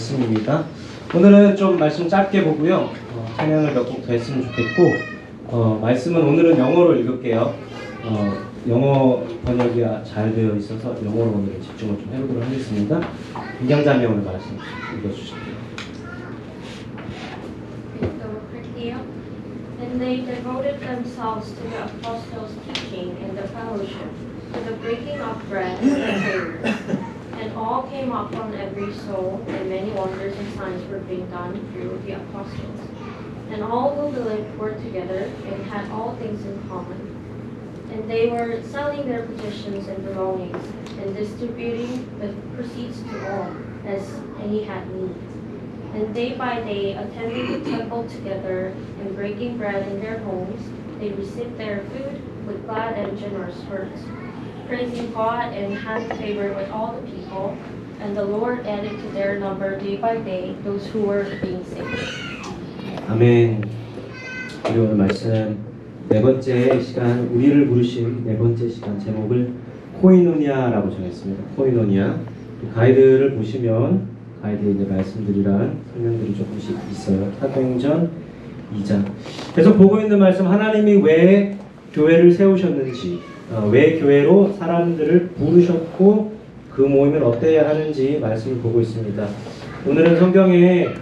말씀입니다. 오늘은 좀 말씀 짧게 보고요. 찬양을 몇 곡 더 했으면 좋겠고, 말씀은 오늘은 영어로 읽을게요. 영어 번역이 잘 되어 있어서 영어로 오늘 집중을 좀 해보도록 하겠습니다. 김경자매 오늘 말씀 읽어주실게요. And they devoted themselves to the apostles' teaching and the fellowship, to the breaking of bread and the prayers. And all came up from every soul, and many wonders and signs were being done through the apostles. And all who believed were together and had all things in common. And they were selling their possessions and belongings, and distributing the proceeds to all, as any had need. And day by day, attending the temple together and breaking bread in their homes, they received their food with glad and generous hearts, praising God and having favor with all the people. And the Lord added to their number day by day those who were being saved. 아멘. 우리 오늘 말씀 네 번째 시간, 우리를 부르신 네 번째 시간 제목을 코이노니아라고 정했습니다. 코이노니아. 가이드를 보시면 가이드에 이제 말씀들이랑 설명들이 조금씩 있어요. 사도행전 2장. 계속 보고 있는 말씀, 하나님이 왜 교회를 세우셨는지, 왜 교회로 사람들을 부르셨고 그 모임을 어때야 하는지 말씀을 보고 있습니다. 오늘은 성경의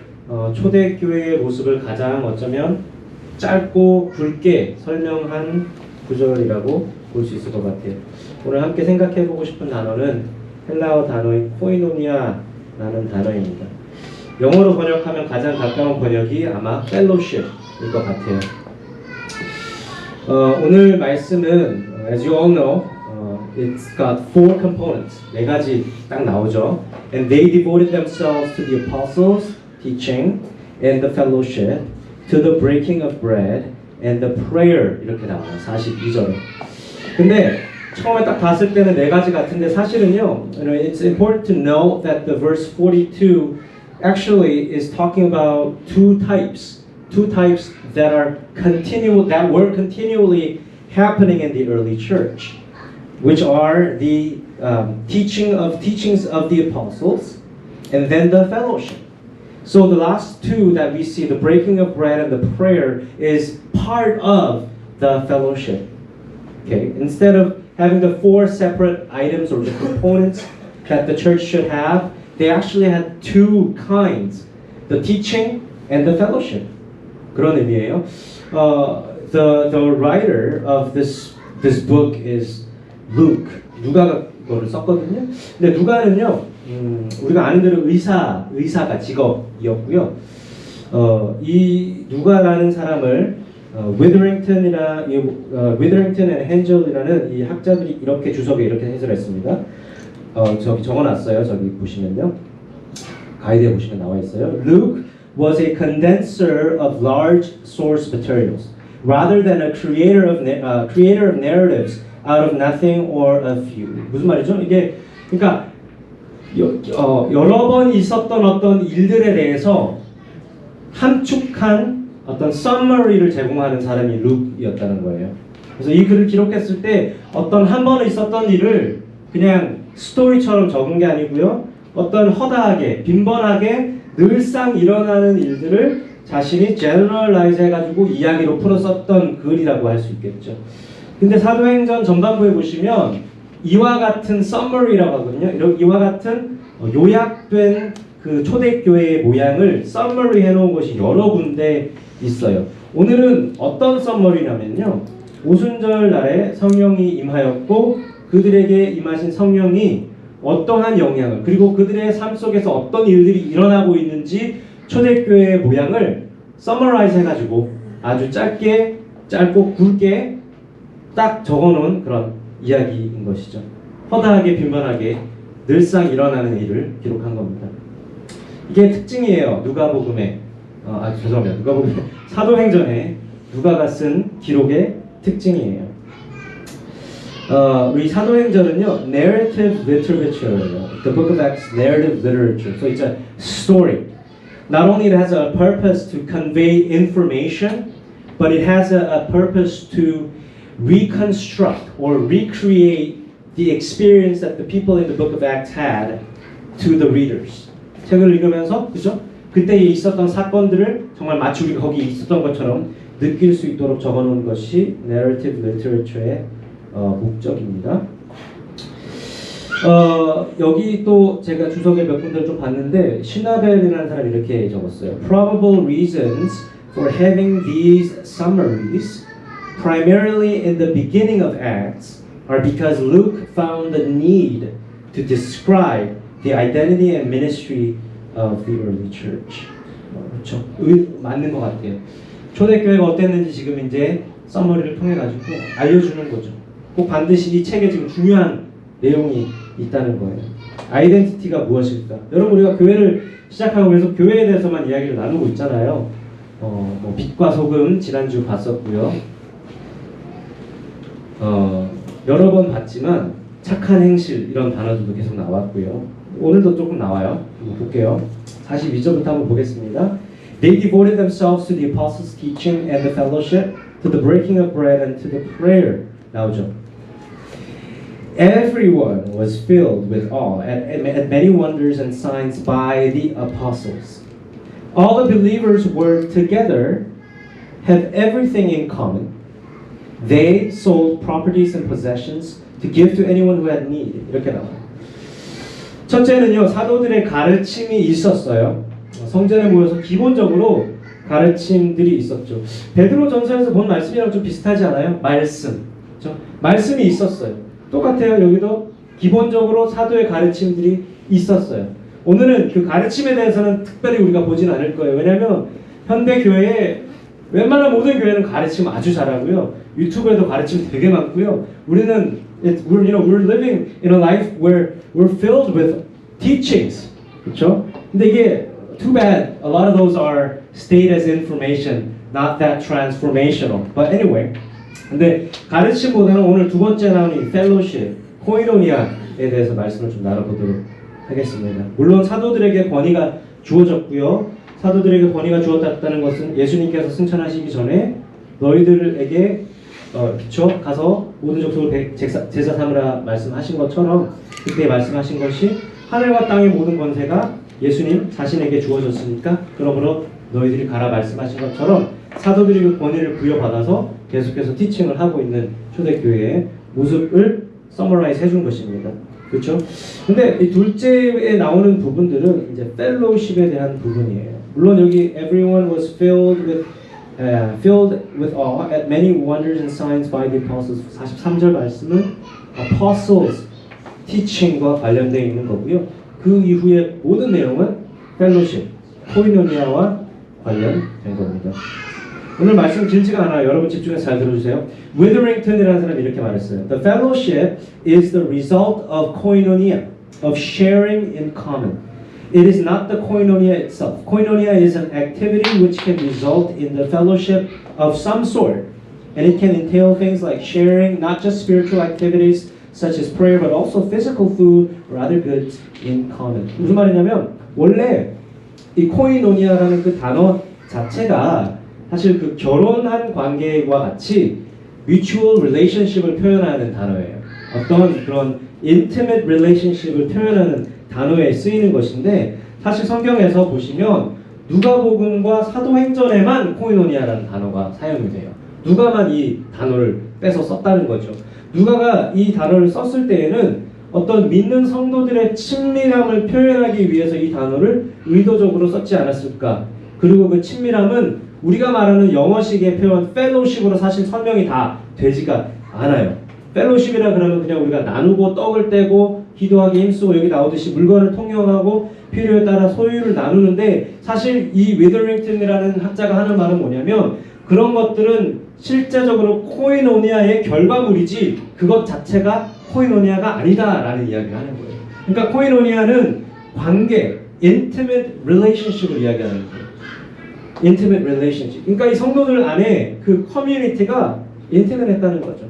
초대교회의 모습을 가장 어쩌면 짧고 굵게 설명한 구절이라고 볼 수 있을 것 같아요. 오늘 함께 생각해 보고 싶은 단어는 헬라어 단어인 코이노니아라는 단어입니다. 영어로 번역하면 가장 가까운 번역이 아마 fellowship일 것 같아요. 오늘 말씀은 as you all know, it's got four components. 네 가지 딱 나오죠. And they devoted themselves to the apostles' teaching and the fellowship, to the breaking of bread and the prayer. 이렇게 나와요. 42절에. 근데 처음에 딱 봤을 때는 네 가지 같은데 사실은요, it's important to know that the verse 42 actually is talking about two types that were continually happening in the early church, which are the teachings of the apostles and then the fellowship. So the last two that we see, the breaking of bread and the prayer, is part of the fellowship. Okay, instead of having the four separate items or the components that the church should have, they actually had two kinds, the teaching and the fellowship. 그런 의미예요. The writer of this book is Luke. 누가가 이거를 썼거든요. 근데 누가는요, 우리가 아는 대로 의사가 직업이었고요. 이 누가라는 사람을 Witherington and Hengel이라는 이 학자들이 이렇게 주석에 이렇게 해설했습니다. 저기 적어놨어요. 저기 보시면요, 가이드에 보시면 나와 있어요. Luke was a condenser of large source materials, rather than a creator of narratives out of nothing or a few. 무슨 말이죠? 이게 그러니까 여러 번 있었던 어떤 일들에 대해서 함축한 어떤 summary를 제공하는 사람이 룩이었다는 거예요. 그래서 이 글을 기록했을 때 어떤 한 번에 있었던 일을 그냥 스토리처럼 적은 게 아니고요, 어떤 허다하게 빈번하게 늘상 일어나는 일들을 자신이 generalize 해가지고 이야기로 풀었었던 글이라고 할 수 있겠죠. 근데 사도행전 전반부에 보시면 이와 같은 summary라고 하거든요. 이와 같은 요약된 그 초대교회의 모양을 summary 해놓은 것이 여러 군데 있어요. 오늘은 어떤 summary냐면요, 오순절 날에 성령이 임하였고 그들에게 임하신 성령이 어떠한 영향을, 그리고 그들의 삶 속에서 어떤 일들이 일어나고 있는지 초대교회의 모양을 summarize 해가지고 아주 짧고 굵게 딱 적어놓은 그런 이야기인 것이죠. 허다하게 빈번하게 늘상 일어나는 일을 기록한 겁니다. 이게 특징이에요. 누가복음의 사도행전에 누가가 쓴 기록의 특징이에요. 우리 사도행전은요, narrative literature예요. The Book of Acts, narrative literature. So it's a story. Not only it has a purpose to convey information, but it has a purpose to reconstruct or recreate the experience that the people in the Book of Acts had to the readers. 책을 읽으면서 그죠? 그때 있었던 사건들을 정말 마치 우리가 거기 있었던 것처럼 느낄 수 있도록 적어놓은 것이 narrative literature의 목적입니다. 여기 또 제가 주석에 몇 군데를 좀 봤는데 시나벨이라는 사람이 이렇게 적었어요. Probable reasons for having these summaries primarily in the beginning of Acts are because Luke found the need to describe the identity and ministry of the early church. 그렇죠. 맞는 것 같아요. 초대교회가 어땠는지 지금 이제 서머리를 통해 가지고 알려주는 거죠. 꼭 반드시 이 책에 지금 중요한 내용이 있다는 거예요. 아이덴티티가 무엇일까? 여러분 우리가 교회를 시작하고 그래서 교회에 대해서만 이야기를 나누고 있잖아요. 뭐 빛과 소금 지난주 봤었고요. 여러 번 봤지만 착한 행실 이런 단어들도 계속 나왔고요. 오늘도 조금 나와요. 한번 볼게요. 42절부터 한번 보겠습니다. They devoted themselves to the apostles' teaching and the fellowship, to the breaking of bread and to the prayer. 나오죠. Everyone was filled with awe at many wonders and signs by the apostles. All the believers were together, had everything in common. They sold properties and possessions to give to anyone who had need. 이렇게 나와요. 첫째는요, 사도들의 가르침이 있었어요. 성전에 모여서 기본적으로 가르침들이 있었죠. 베드로 전서에서 본 말씀이랑 좀 비슷하지 않아요? 말씀. 그렇죠? 말씀이 있었어요. 똑같아요. 여기도 기본적으로 사도의 가르침들이 있었어요. 오늘은 그 가르침에 대해서는 특별히 우리가 보진 않을 거예요. 왜냐하면 현대 교회에 웬만한 모든 교회는 가르침 아주 잘하고요. 유튜브에도 가르침 되게 많고요. we're living in a life where we're filled with teachings. 그렇죠? 근데 이게 too bad. A lot of those are stayed as information, not that transformational. But anyway, 근데 가르침보다는 오늘 두 번째 나오는 이 fellowship, 코이노니아에 대해서 말씀을 좀 나눠보도록 하겠습니다. 물론 사도들에게 권위가 주어졌고요. 사도들에게 권위가 주어졌다는 것은 예수님께서 승천하시기 전에 너희들에게 그쵸? 가서 모든 족속을 제사 삼으라 말씀하신 것처럼 그때 말씀하신 것이 하늘과 땅의 모든 권세가 예수님 자신에게 주어졌으니까 그러므로 너희들이 가라 말씀하신 것처럼 사도들이 그 권위를 부여받아서 계속해서 티칭을 하고 있는 초대교회의 모습을 서머라이즈 해준 것입니다. 그렇죠? 근데 이 둘째에 나오는 부분들은 이제 펠로우십에 대한 부분이에요. 물론 여기 everyone was filled with awe at many wonders and signs by the apostles. 43절 말씀은 apostles teaching과 관련되어 있는 거고요. 그 이후의 모든 내용은 fellowship, 코이노니아와 관련된 겁니다. 오늘 말씀 길지가 않아요. 여러분 집중해서 잘 들어주세요. 위더링턴이라는 사람이 이렇게 말했어요. The fellowship is the result of koinonia, of sharing in common. It is not the koinonia itself. Koinonia is an activity which can result in the fellowship of some sort. And it can entail things like sharing not just spiritual activities such as prayer but also physical food or other goods in common. 무슨 말이냐면 원래 이 코이노니아라는 그 단어 자체가 사실 그 결혼한 관계와 같이 mutual relationship을 표현하는 단어예요. 어떤 그런 intimate relationship을 표현하는 단어에 쓰이는 것인데 사실 성경에서 보시면 누가복음과 사도행전에만 코이노니아라는 단어가 사용이 돼요. 누가만 이 단어를 빼서 썼다는 거죠. 누가가 이 단어를 썼을 때에는 어떤 믿는 성도들의 친밀함을 표현하기 위해서 이 단어를 의도적으로 썼지 않았을까. 그리고 그 친밀함은 우리가 말하는 영어식의 표현 fellowship으로 사실 설명이 다 되지가 않아요. fellowship이라 그러면 그냥 우리가 나누고 떡을 떼고 기도하기 힘쓰고 여기 나오듯이 물건을 통용하고 필요에 따라 소유를 나누는데 사실 이 위더링턴이라는 학자가 하는 말은 뭐냐면 그런 것들은 실제적으로 코이노니아의 결과물이지 그것 자체가 코이노니아가 아니다라는 이야기를 하는 거예요. 그러니까 코이노니아는 관계, intimate relationship을 이야기하는 거예요. intimate relationship. 그러니까 이 성도들 안에 그 커뮤니티가 intimate했다는 거죠.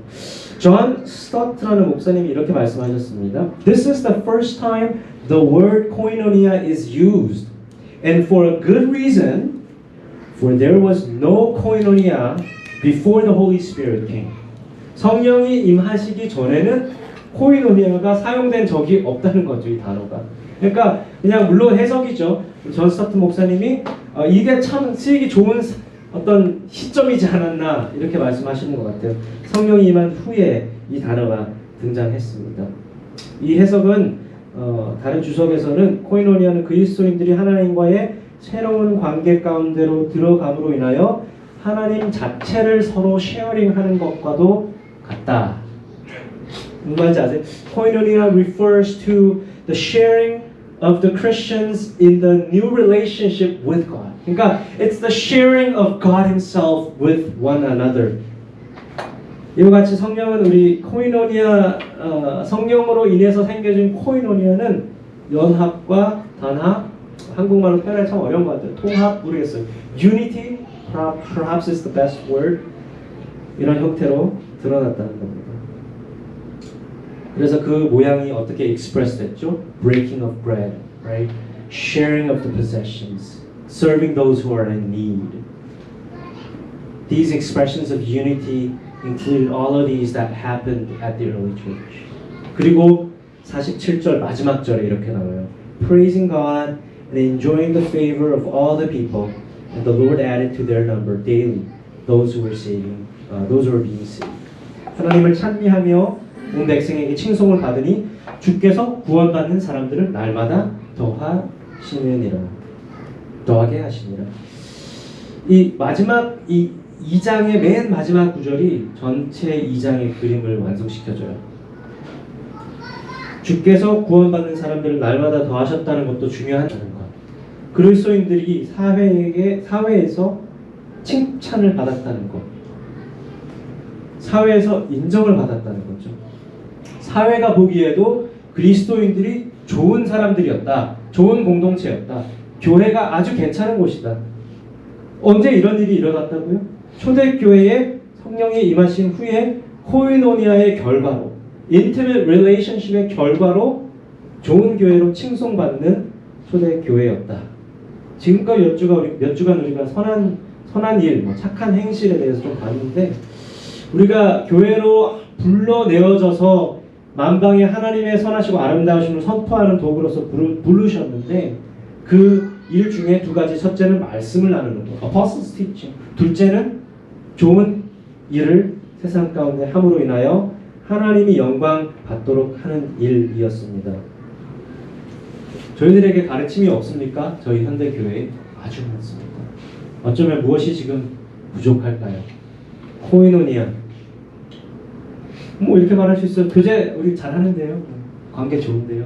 존 스토트라는 목사님이 이렇게 말씀하셨습니다. This is the first time the word koinonia is used, and for a good reason, for there was no koinonia before the Holy Spirit came. 성령이 임하시기 전에는 코이노니아가 사용된 적이 없다는 거죠, 이 단어가. 그러니까 그냥 물론 해석이죠. 존 스타트 목사님이 이게 참 쓰이기 좋은 어떤 시점이지 않았나 이렇게 말씀하시는 것 같아요. 성령이 임한 후에 이 단어가 등장했습니다. 이 해석은 다른 주석에서는 코이노니아는 그리스도인들이 하나님과의 새로운 관계 가운데로 들어감으로 인하여 하나님 자체를 서로 쉐어링하는 것과도 같다. 무슨 말인지 아세요? Koinonia refers to the sharing of the Christians in the new relationship with God. 그러니까 it's the sharing of God Himself with one another. 이와 같이 성령은 우리 코이노니아 성령으로 인해서 생겨진 코이노니아는 연합과 단합, 한국말로 표현하기 참 어려운 것 같아요. 통합 모르겠어요. Unity, perhaps is the best word. 이런 형태로 드러났다는 겁니다. 그래서 그 모양이 어떻게 express 됐죠? Breaking of bread, right? Sharing of the possessions, serving those who are in need. These expressions of unity included all of these that happened at the early church. 그리고 47절 마지막 절에 이렇게 나와요. Praising God and enjoying the favor of all the people, and the Lord added to their number daily those who were being saved. 하나님을 찬미하며 온 백성에게 칭송을 받으니 주께서 구원받는 사람들을 날마다 더하시느니라. 더하게 하시니라. 이 마지막 이 2장의 맨 마지막 구절이 전체 2장의 그림을 완성시켜줘요. 주께서 구원받는 사람들을 날마다 더하셨다는 것도 중요하다는 것. 그리스도인들이 사회에서 칭찬을 받았다는 것. 사회에서 인정을 받았다는 거죠. 사회가 보기에도 그리스도인들이 좋은 사람들이었다. 좋은 공동체였다. 교회가 아주 괜찮은 곳이다. 언제 이런 일이 일어났다고요? 초대교회에 성령이 임하신 후에 코이노니아의 결과로, intimate relationship의 결과로 좋은 교회로 칭송받는 초대교회였다. 지금껏 몇 주간 우리가 선한 일, 착한 행실에 대해서 좀 봤는데, 우리가 교회로 불러내어져서 만방에 하나님의 선하시고 아름다우심을 선포하는 도구로서 부르셨는데, 그 일 중에 두 가지, 첫째는 말씀을 나누는 것, Apostles teaching. 둘째는 좋은 일을 세상 가운데 함으로 인하여 하나님이 영광 받도록 하는 일이었습니다. 저희들에게 가르침이 없습니까? 저희 현대교회에 아주 많습니다. 어쩌면 무엇이 지금 부족할까요? 코이노니아. 이렇게 말할 수 있어요. 교제 우리 잘하는데요. 관계 좋은데요.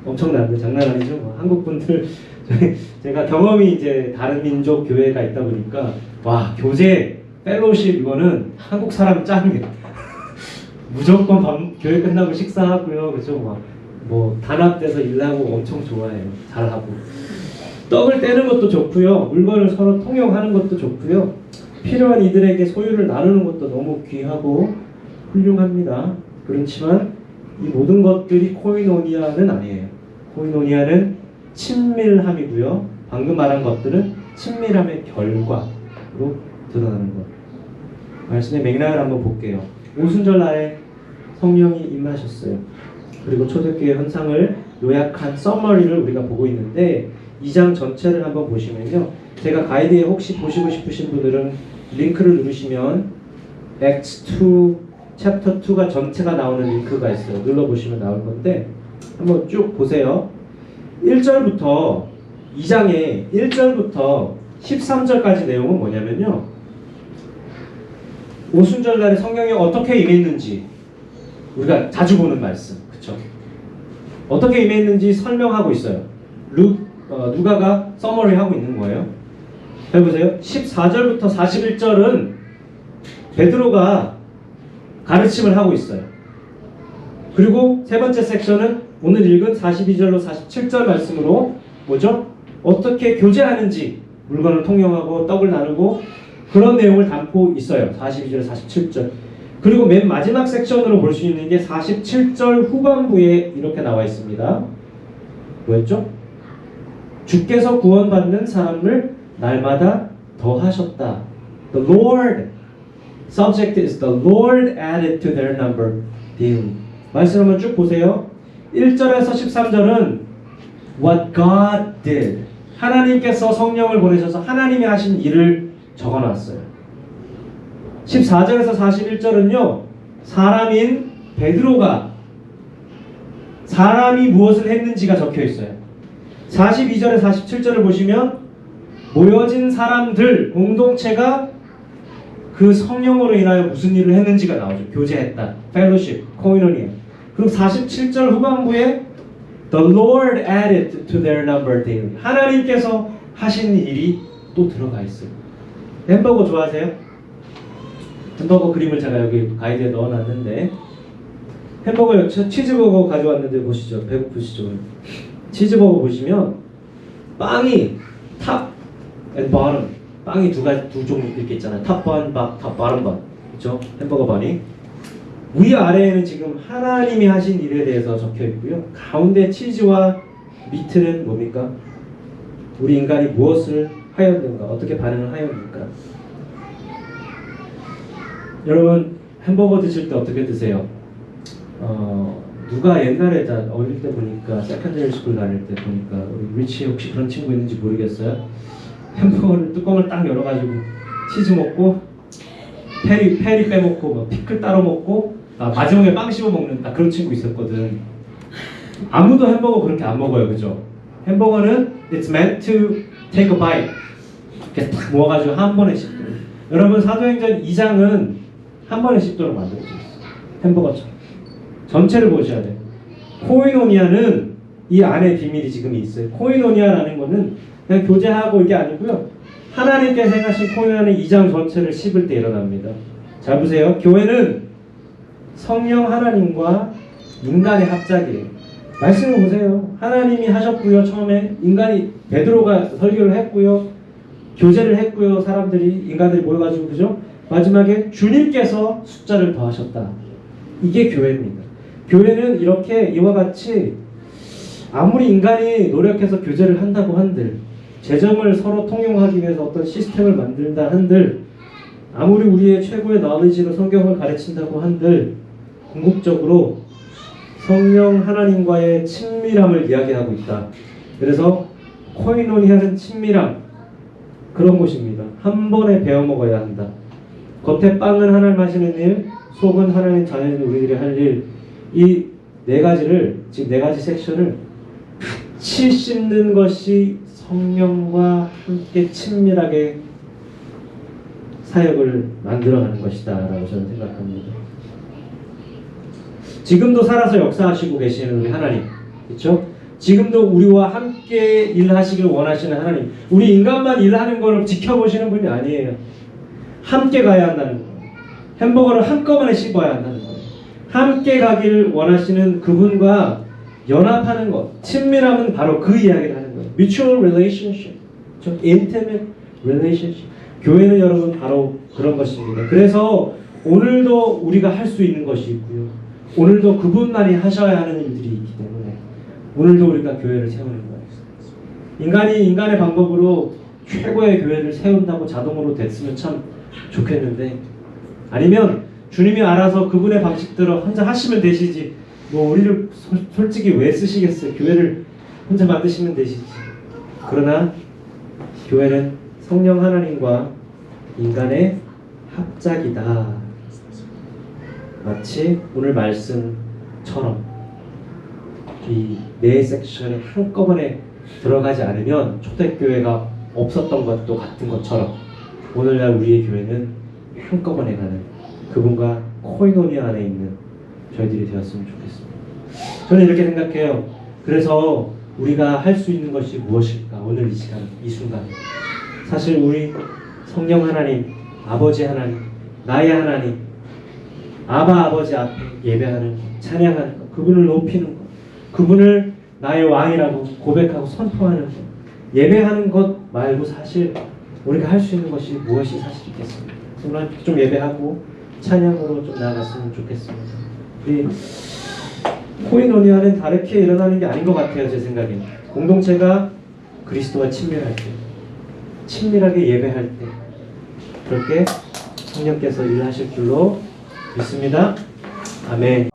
엄청난데 장난 아니죠. 한국 분들 제가 경험이 이제 다른 민족 교회가 있다 보니까 와, 교제 펠로십 이거는 한국 사람 짱이에요. 무조건 교회 끝나고 식사하고요. 그죠? 뭐 단합돼서 일하고 엄청 좋아해요. 잘하고. 떡을 떼는 것도 좋고요. 물건을 서로 통용하는 것도 좋고요. 필요한 이들에게 소유를 나누는 것도 너무 귀하고 훌륭합니다. 그렇지만 이 모든 것들이 코이노니아는 아니에요. 코이노니아는 친밀함이고요. 방금 말한 것들은 친밀함의 결과로 드러나는 것. 말씀의 맥락을 한번 볼게요. 오순절 날에 성령이 임하셨어요. 그리고 초대교회 현상을 요약한 서머리를 우리가 보고 있는데 2장 전체를 한번 보시면요. 제가 가이드에 혹시 보시고 싶으신 분들은 링크를 누르시면 Acts 2, 챕터 2가 전체가 나오는 링크가 있어요. 눌러보시면 나올 건데 한번 쭉 보세요. 1절부터 2장의 1절부터 13절까지 내용은 뭐냐면요. 오순절 날에 성령이 어떻게 임했는지 우리가 자주 보는 말씀, 그렇죠? 어떻게 임했는지 설명하고 있어요. 누가가 서머리 하고 있는 거예요. 해보세요. 14절부터 41절은 베드로가 가르침을 하고 있어요. 그리고 세 번째 섹션은 오늘 읽은 42절로 47절 말씀으로 뭐죠? 어떻게 교제하는지 물건을 통용하고 떡을 나누고 그런 내용을 담고 있어요. 42절, 47절. 그리고 맨 마지막 섹션으로 볼 수 있는 게 47절 후반부에 이렇게 나와 있습니다. 뭐였죠? 주께서 구원받는 사람을 날마다 더하셨다. The Lord, subject is the Lord added to their number daily. 말씀 한번 쭉 보세요. 1절에서 13절은 What God did. 하나님께서 성령을 보내셔서 하나님이 하신 일을 적어놨어요. 14절에서 41절은요. 사람인 베드로가 사람이 무엇을 했는지가 적혀있어요. 42절에 47절을 보시면 모여진 사람들, 공동체가 그 성령으로 인하여 무슨 일을 했는지가 나오죠. 교제했다, fellowship, koinonia. 그리고 47절 후반부에 The Lord added to their number daily. 하나님께서 하신 일이 또 들어가 있어요. 햄버거 좋아하세요? 햄버거 그림을 제가 여기 가이드에 넣어놨는데 햄버거, 치즈버거 가져왔는데 보시죠. 배고프시죠? 치즈버거 보시면 빵이 탑 and bottom, 빵이 두 종류 이렇게 있잖아요. 탑 번, 탑 bottom 번, 그렇죠? 햄버거 번이 위 아래에는 지금 하나님이 하신 일에 대해서 적혀 있고요. 가운데 치즈와 미트는 뭡니까? 우리 인간이 무엇을 하였는가? 어떻게 반응을 하였는가? 여러분 햄버거 드실 때 어떻게 드세요? 누가 옛날에 다 어릴 때 보니까 세컨더리 스쿨 다닐 때 보니까 우리 리치 혹시 그런 친구 있는지 모르겠어요. 햄버거를 뚜껑을 딱 열어가지고 치즈 먹고 페리 빼먹고 뭐 피클 따로 먹고 마지막에 빵 씹어 먹는 그런 친구 있었거든. 아무도 햄버거 그렇게 안 먹어요, 그죠? 햄버거는 it's meant to take a bite. 이렇게 딱 모아가지고 한 번에 씹도록. 여러분 사도행전 2장은 한 번에 씹도록 만들어져 있어요. 햄버거처럼. 전체를 보셔야 돼요. 코이노니아는 이 안에 비밀이 지금 있어요. 코이노니아라는 거는 그냥 교제하고 이게 아니고요. 하나님께서 행하신 코이노니아는 2장 전체를 씹을 때 일어납니다. 잘 보세요. 교회는 성령 하나님과 인간의 합작이에요. 말씀을 보세요. 하나님이 하셨고요. 처음에 인간이 베드로가 설교를 했고요. 교제를 했고요. 인간들이 모여가지고 그죠? 마지막에 주님께서 숫자를 더하셨다. 이게 교회입니다. 교회는 이렇게 이와 같이 아무리 인간이 노력해서 교제를 한다고 한들 재정을 서로 통용하기 위해서 어떤 시스템을 만든다 한들 아무리 우리의 최고의 knowledge로 성경을 가르친다고 한들 궁극적으로 성령 하나님과의 친밀함을 이야기하고 있다. 그래서 코이노니아는 친밀함 그런 곳입니다. 한 번에 배워 먹어야 한다. 겉에 빵은 하나님 하시는 일, 속은 하나님 자녀인 우리들이 할 일, 이 네 가지를 지금 네 가지 섹션을 같이 씹는 것이 성령과 함께 친밀하게 사역을 만들어가는 것이다라고 저는 생각합니다. 지금도 살아서 역사하시고 계시는 우리 하나님, 그렇죠? 지금도 우리와 함께 일하시길 원하시는 하나님. 우리 인간만 일하는 걸 지켜보시는 분이 아니에요. 함께 가야 한다는 거예요. 햄버거를 한꺼번에 씹어야 한다는 거예요. 함께 가길 원하시는 그분과 연합하는 것, 친밀함은 바로 그 이야기를 하는 거예요. Mutual relationship, intimate relationship. 교회는 여러분 바로 그런 것입니다. 그래서 오늘도 우리가 할 수 있는 것이 있고요. 오늘도 그분만이 하셔야 하는 일들이 있기 때문에 오늘도 우리가 교회를 세우는 거예요. 인간이 인간의 방법으로 최고의 교회를 세운다고 자동으로 됐으면 참 좋겠는데 아니면 주님이 알아서 그분의 방식대로 혼자 하시면 되시지 뭐 우리를 솔직히 왜 쓰시겠어요? 교회를 혼자 만드시면 되시지. 그러나 교회는 성령 하나님과 인간의 합작이다. 마치 오늘 말씀처럼 이 네 섹션에 한꺼번에 들어가지 않으면 초대교회가 없었던 것도 같은 것처럼 오늘날 우리의 교회는 한꺼번에 가는 그분과 코이노니아 안에 있는 저희들이 되었으면 좋겠습니다. 저는 이렇게 생각해요. 그래서 우리가 할 수 있는 것이 무엇일까? 오늘 이 시간, 이 순간 사실 우리 성령 하나님, 아버지 하나님, 나의 하나님 아바 아버지 앞에 예배하는 것, 찬양하는 것, 그분을 높이는 것, 그분을 나의 왕이라고 고백하고 선포하는 것, 예배하는 것 말고 사실 우리가 할 수 있는 것이 무엇이 사실 있겠습니까? 오늘 좀 예배하고 찬양으로 좀 나아갔으면 좋겠습니다. 우리 코이노니아는 다르게 일어나는 게 아닌 것 같아요. 제 생각에는 공동체가 그리스도와 친밀할 때, 친밀하게 예배할 때 그렇게 성령께서 일하실 줄로 믿습니다. 아멘.